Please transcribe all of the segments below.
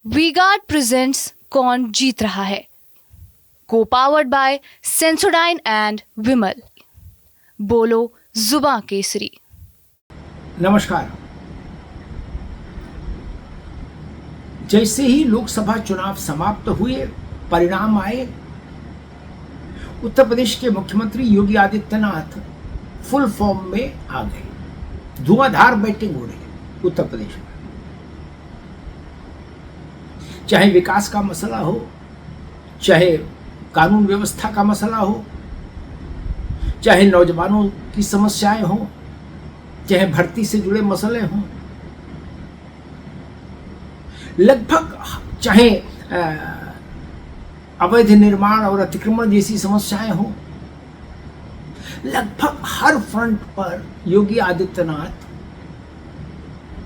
V-Guard presents कौन जीत रहा है, को पावर्ड बाय सेंसोडाइन एंड विमल। बोलो जुबां केसरी। नमस्कार। जैसे ही लोकसभा चुनाव समाप्त हुए, परिणाम आए, उत्तर प्रदेश के मुख्यमंत्री योगी आदित्यनाथ फुल फॉर्म में आ गए। धुआंधार बैटिंग हो रही है उत्तर प्रदेश में। चाहे विकास का मसला हो, चाहे कानून व्यवस्था का मसला हो, चाहे नौजवानों की समस्याएं हो, चाहे भर्ती से जुड़े मसले हों, लगभग चाहे अवैध निर्माण और अतिक्रमण जैसी समस्याएं हों, लगभग हर फ्रंट पर योगी आदित्यनाथ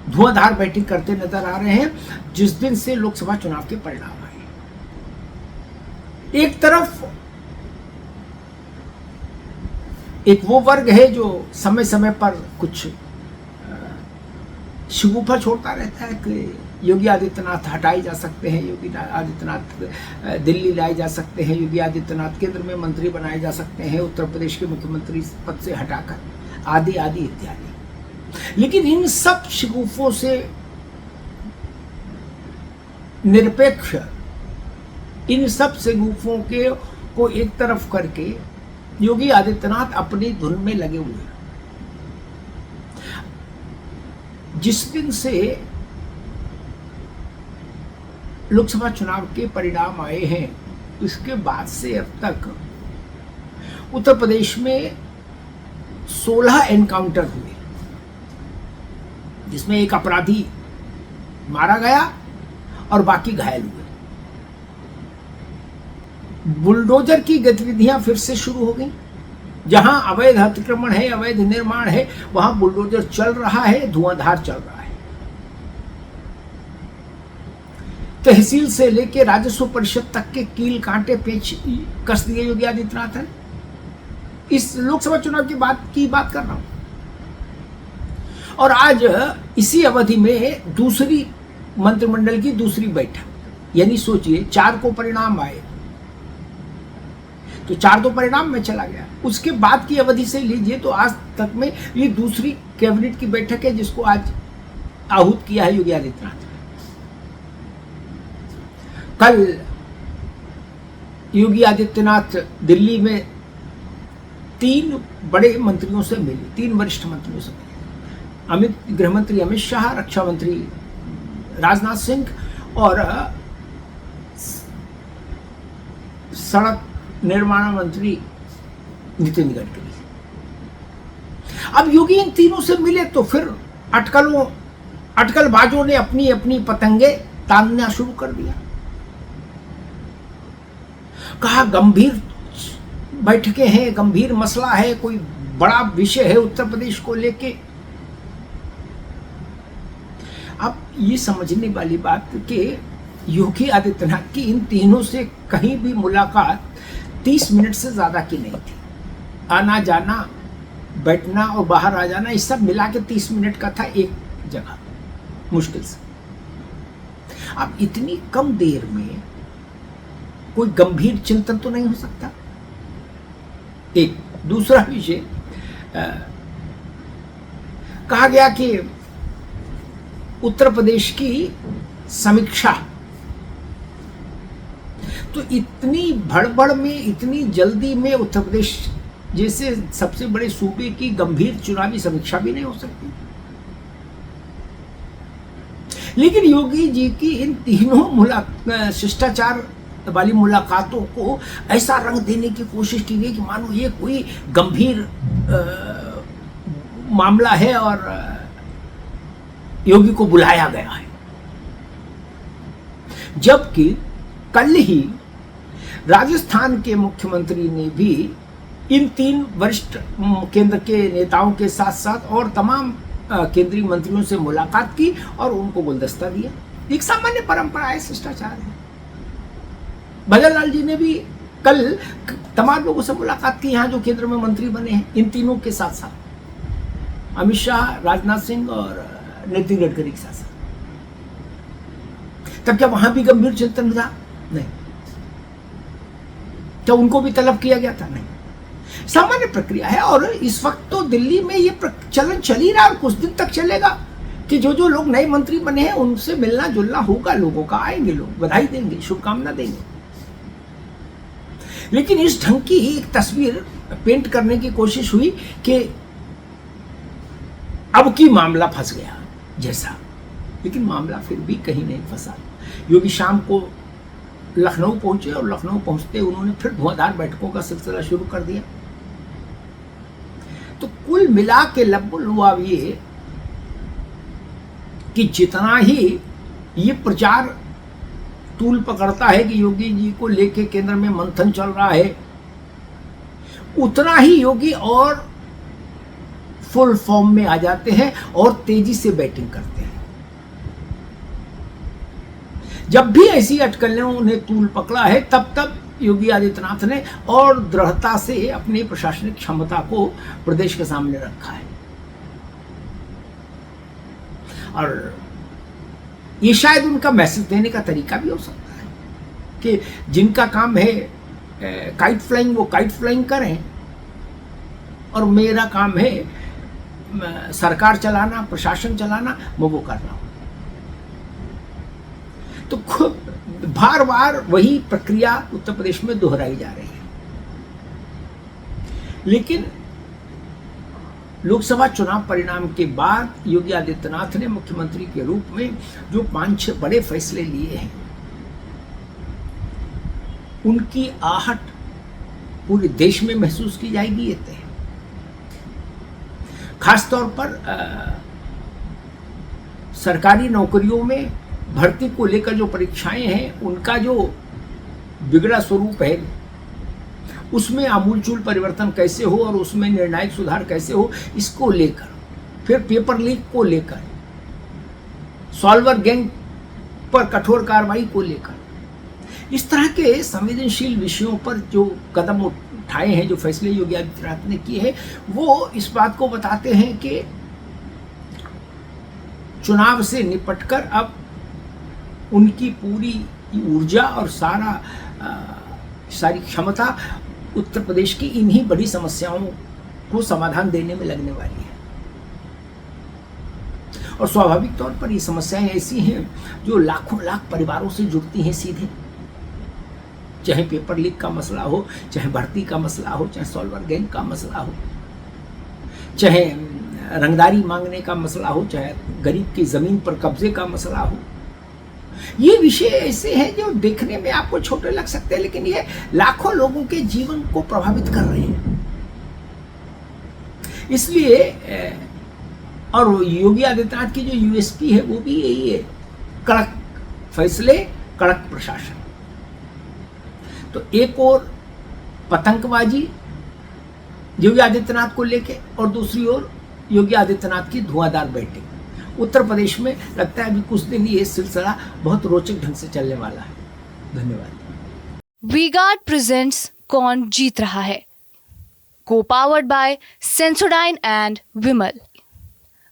धुआंधार बैटिंग करते नजर आ रहे हैं जिस दिन से लोकसभा चुनाव के परिणाम आए। एक तरफ एक वो वर्ग है जो समय समय पर कुछ शिगुफा छोड़ता रहता है कि योगी आदित्यनाथ हटाए जा सकते हैं, योगी आदित्यनाथ दिल्ली लाए जा सकते हैं, योगी आदित्यनाथ केंद्र में मंत्री बनाए जा सकते हैं, उत्तर प्रदेश के मुख्यमंत्री पद से हटाकर, आदि आदि इत्यादि। लेकिन इन सब शिगुफों से निरपेक्ष, इन सब शिगुफों के को एक तरफ करके योगी आदित्यनाथ अपनी धुन में लगे हुए हैं। जिस दिन से लोकसभा चुनाव के परिणाम आए हैं, इसके बाद से अब तक उत्तर प्रदेश में 16 एनकाउंटर हुए, जिसमें एक अपराधी मारा गया और बाकी घायल हुए। बुलडोजर की गतिविधियां फिर से शुरू हो गई। जहां अवैध अतिक्रमण है, अवैध निर्माण है, वहां बुलडोजर चल रहा है, धुआंधार चल रहा है। तहसील से लेकर राजस्व परिषद तक के कील कांटे पेच कस दिए योगी आदित्यनाथ ने। इस लोकसभा चुनाव की बात कर रहा हूं। और आज इसी अवधि में दूसरी मंत्रिमंडल की दूसरी बैठक, यानी सोचिए 4 को परिणाम आए तो 4 तो परिणाम में चला गया। उसके बाद की अवधि से लीजिए तो आज तक में ये दूसरी कैबिनेट की बैठक है जिसको आज आहूत किया है योगी आदित्यनाथ। कल योगी आदित्यनाथ दिल्ली में 3 बड़े मंत्रियों से मिले, 3 वरिष्ठ मंत्रियों से मिले। गृह मंत्री अमित शाह, रक्षा मंत्री राजनाथ सिंह और सड़क निर्माण मंत्री नितिन गडकरी। अब योगी इन तीनों से मिले तो फिर अटकलबाजों ने अपनी अपनी पतंगे तानना शुरू कर दिया। कहा गंभीर बैठकें हैं, गंभीर मसला है, कोई बड़ा विषय है उत्तर प्रदेश को लेके। अब ये समझने वाली बात कि योगी आदित्यनाथ की इन तीनों से कहीं भी मुलाकात 30 मिनट से ज्यादा की नहीं थी। आना जाना, बैठना और बाहर आ जाना, इस सब मिला के 30 मिनट का था एक जगह, मुश्किल से। अब इतनी कम देर में कोई गंभीर चिंतन तो नहीं हो सकता। एक दूसरा विषय कहा गया कि उत्तर प्रदेश की समीक्षा, तो इतनी भड़बड़ में, इतनी जल्दी में उत्तर प्रदेश जैसे सबसे बड़े सूबे की गंभीर चुनावी समीक्षा भी नहीं हो सकती। लेकिन योगी जी की इन तीनों शिष्टाचार वाली मुलाकातों को ऐसा रंग देने की कोशिश की गई कि मानो ये कोई गंभीर मामला है और योगी को बुलाया गया है। जबकि कल ही राजस्थान के मुख्यमंत्री ने भी इन 3 वरिष्ठ केंद्र के नेताओं के साथ साथ और तमाम केंद्रीय मंत्रियों से मुलाकात की और उनको गुलदस्ता दिया। एक सामान्य परंपरा है, शिष्टाचार है। भजन लाल जी ने भी कल तमाम लोगों से मुलाकात की, यहाँ जो केंद्र में मंत्री बने हैं, इन तीनों के साथ साथ अमित शाह, राजनाथ सिंह और नितिन गडकरी के साथ साथ। तब क्या वहां भी गंभीर चिंतन था? नहीं। क्या उनको भी तलब किया गया था? नहीं। सामान्य प्रक्रिया है। और इस वक्त तो दिल्ली में ये चलन चल ही रहा है और कुछ दिन तक चलेगा कि जो जो लोग नए मंत्री बने हैं उनसे मिलना जुलना होगा लोगों का, आएंगे लोग, बधाई देंगे, शुभकामना देंगे। लेकिन इस ढंग की एक तस्वीर पेंट करने की कोशिश हुई कि अब की मामला फंस गया जैसा, लेकिन मामला फिर भी कहीं नहीं फंसा। योगी शाम को लखनऊ पहुंचे और लखनऊ पहुंचते उन्होंने फिर धुआंधार बैठकों का सिलसिला शुरू कर दिया। तो कुल मिला के लब्बुल ये कि जितना ही ये प्रचार तूल पकड़ता है कि योगी जी को लेके केंद्र में मंथन चल रहा है, उतना ही योगी और फुल फॉर्म में आ जाते हैं और तेजी से बैटिंग करते हैं। जब भी ऐसी अटकलों ने तूल पकड़ा है तब तब योगी आदित्यनाथ ने और दृढ़ता से अपनी प्रशासनिक क्षमता को प्रदेश के सामने रखा है। और ये शायद उनका मैसेज देने का तरीका भी हो सकता है कि जिनका काम है काइट फ्लाइंग वो काइट फ्लाइंग करें और मेरा काम है सरकार चलाना, प्रशासन चलाना, मैं वो कर रहा हूं। तो खुद बार बार वही प्रक्रिया उत्तर प्रदेश में दोहराई जा रही है। लेकिन लोकसभा चुनाव परिणाम के बाद योगी आदित्यनाथ ने मुख्यमंत्री के रूप में जो 5-6 बड़े फैसले लिए हैं, उनकी आहट पूरे देश में महसूस की जाएगी। ये तय। खासतौर पर सरकारी नौकरियों में भर्ती को लेकर जो परीक्षाएं हैं, उनका जो बिगड़ा स्वरूप है, उसमें आमूलचूल परिवर्तन कैसे हो और उसमें निर्णायक सुधार कैसे हो, इसको लेकर, फिर पेपर लीक को लेकर, सॉल्वर गैंग पर कठोर कार्रवाई को लेकर, इस तरह के संवेदनशील विषयों पर जो कदम उठाए हैं, जो फैसले योगी आदित्यनाथ ने किए हैं, वो इस बात को बताते हैं कि चुनाव से निपटकर अब उनकी पूरी ऊर्जा और सारी क्षमता उत्तर प्रदेश की इन्हीं बड़ी समस्याओं को समाधान देने में लगने वाली है। और स्वाभाविक तौर पर ये समस्याएं ऐसी हैं जो लाखों लाख परिवारों से जुड़ती हैं सीधे, चाहे पेपर लीक का मसला हो, चाहे भर्ती का मसला हो, चाहे सॉल्वर गैंग का मसला हो, चाहे रंगदारी मांगने का मसला हो, चाहे गरीब की जमीन पर कब्जे का मसला हो। ये विषय ऐसे हैं जो देखने में आपको छोटे लग सकते हैं, लेकिन ये लाखों लोगों के जीवन को प्रभावित कर रहे हैं। इसलिए और योगी आदित्यनाथ की जो यूएसपी है वो भी यही है, कड़क फैसले, कड़क प्रशासन। तो एक और पतंगबाजी योगी आदित्यनाथ को लेके और दूसरी ओर योगी आदित्यनाथ की धुआंधार बैटिंग। उत्तर प्रदेश में लगता है अभी कुछ दिन ये सिलसिला बहुत रोचक ढंग से चलने वाला है। धन्यवाद। वी-गार्ड प्रेजेंट्स कौन जीत रहा है, को पावर्ड बाय सेंसोडाइन एंड विमल।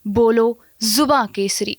बोलो जुबां केसरी।